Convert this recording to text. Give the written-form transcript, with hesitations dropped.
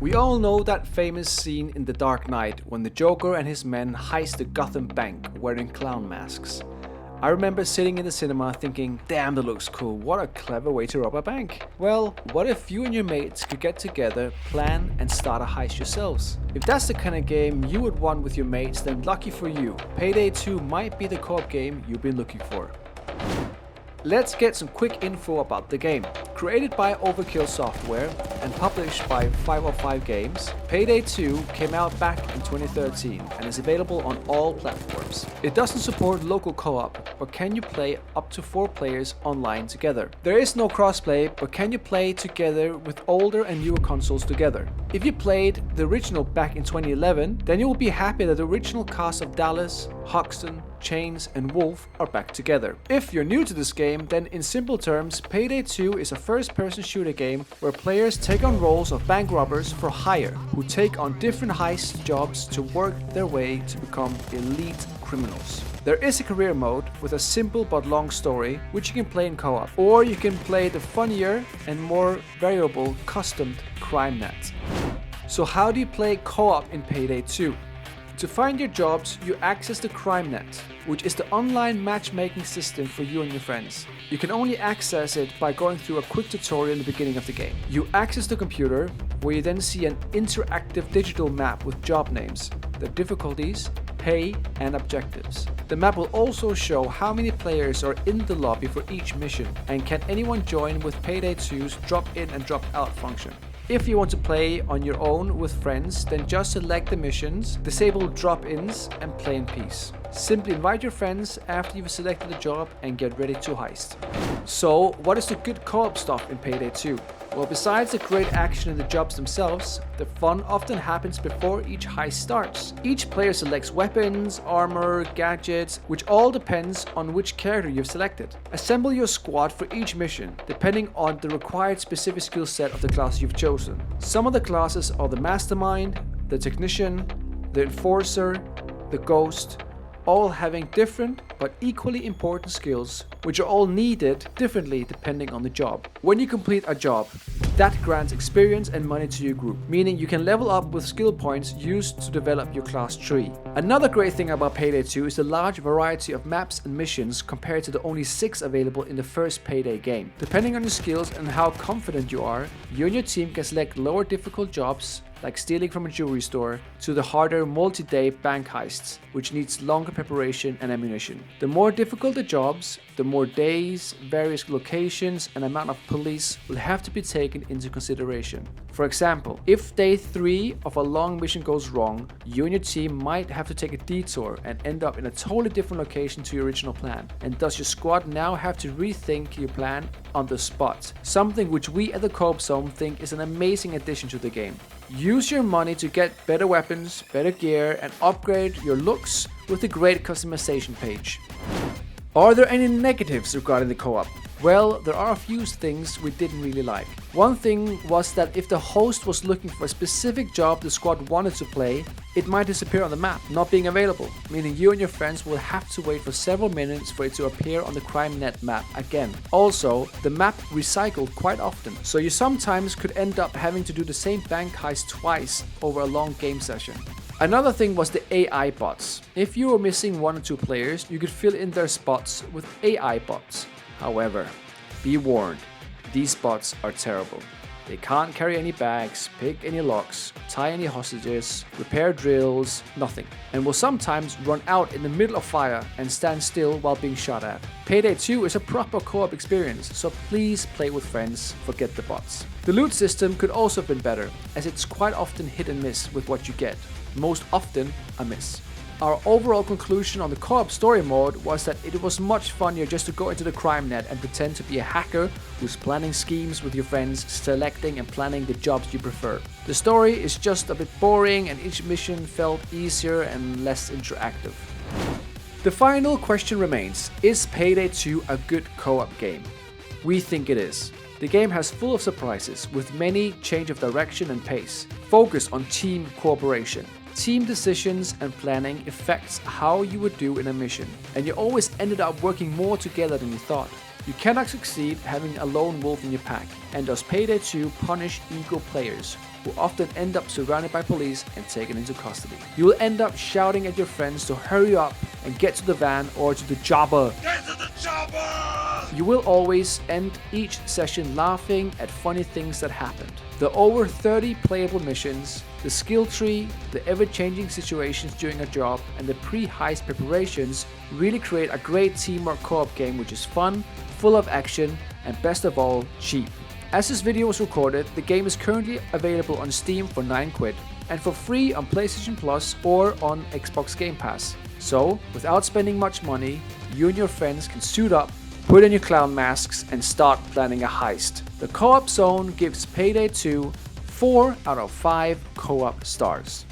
We all know that famous scene in The Dark Knight when the Joker and his men heist the Gotham bank wearing clown masks. I remember sitting in the cinema thinking, damn, that looks cool, what a clever way to rob a bank. Well, what if you and your mates could get together, plan and start a heist yourselves? If that's the kind of game you would want with your mates, then lucky for you, Payday 2 might be the co-op game you've been looking for. Let's get some quick info about the game. Created by Overkill Software and published by 505 Games, Payday 2 came out back in 2013 and is available on all platforms. It doesn't support local co-op, but can you play up to 4 players online together? There is no crossplay, but can you play together with older and newer consoles together? If you played the original back in 2011, then you will be happy that the original cast of Dallas, Hoxton, Chains and Wolf are back together. If you're new to this game, then in simple terms, Payday 2 is a first-person shooter game where players take on roles of bank robbers for hire, who take on different heist jobs to work their way to become elite criminals. There is a career mode with a simple but long story, which you can play in co-op, or you can play the funnier and more variable custom crime net. So how do you play co-op in Payday 2? To find your jobs, you access the CrimeNet, which is the online matchmaking system for you and your friends. You can only access it by going through a quick tutorial in the beginning of the game. You access the computer, where you then see an interactive digital map with job names, the difficulties, pay, and objectives. The map will also show how many players are in the lobby for each mission, and can anyone join with Payday 2's drop in and drop out function. If you want to play on your own with friends, then just select the missions, disable drop-ins and play in peace. Simply invite your friends after you've selected the job and get ready to heist. So, what is the good co-op stuff in Payday 2? Well, besides the great action in the jobs themselves, the fun often happens before each heist starts. Each player selects weapons, armor, gadgets, which all depends on which character you've selected. Assemble your squad for each mission, depending on the required specific skill set of the class you've chosen. Some of the classes are the Mastermind, the Technician, the Enforcer, the Ghost, all having different but equally important skills, which are all needed differently depending on the job. When you complete a job, that grants experience and money to your group, meaning you can level up with skill points used to develop your class tree. Another great thing about Payday 2 is the large variety of maps and missions compared to the only 6 available in the first Payday game. Depending on your skills and how confident you are, you and your team can select lower difficult jobs like stealing from a jewelry store, to the harder multi-day bank heists, which needs longer preparation and ammunition. The more difficult the jobs, the more days, various locations and amount of police will have to be taken into consideration. For example, if day 3 of a long mission goes wrong, you and your team might have to take a detour and end up in a totally different location to your original plan, and thus your squad now have to rethink your plan on the spot, something which we at the Co-op Zone think is an amazing addition to the game. Use your money to get better weapons, better gear, and upgrade your looks with a great customization page. Are there any negatives regarding the co-op? Well, there are a few things we didn't really like. One thing was that if the host was looking for a specific job the squad wanted to play, it might disappear on the map, not being available, meaning you and your friends will have to wait for several minutes for it to appear on the CrimeNet map again. Also, the map recycled quite often, so you sometimes could end up having to do the same bank heist twice over a long game session. Another thing was the AI bots. If you were missing 1 or 2 players, you could fill in their spots with AI bots. However, be warned, these bots are terrible. They can't carry any bags, pick any locks, tie any hostages, repair drills, nothing, and will sometimes run out in the middle of fire and stand still while being shot at. Payday 2 is a proper co-op experience, so please play with friends, forget the bots. The loot system could also have been better, as it's quite often hit and miss with what you get, most often a miss. Our overall conclusion on the co-op story mode was that it was much funnier just to go into the CrimeNet and pretend to be a hacker who's planning schemes with your friends, selecting and planning the jobs you prefer. The story is just a bit boring and each mission felt easier and less interactive. The final question remains, is Payday 2 a good co-op game? We think it is. The game has full of surprises, with many change of direction and pace. Focus on team cooperation. Team decisions and planning affects how you would do in a mission, and you always ended up working more together than you thought. You cannot succeed having a lone wolf in your pack, and thus Payday 2 punish ego players, who often end up surrounded by police and taken into custody. You will end up shouting at your friends to hurry up and get to the van or to the chopper. Get to the chopper! You will always end each session laughing at funny things that happened. The over 30 playable missions, the skill tree, the ever-changing situations during a job, and the pre-heist preparations really create a great teamwork co-op game which is fun, full of action, and best of all, cheap. As this video was recorded, the game is currently available on Steam for 9 quid and for free on PlayStation Plus or on Xbox Game Pass. So, without spending much money, you and your friends can suit up, put on your clown masks, and start planning a heist. The co-op zone gives Payday 2 4 out of 5 co-op stars.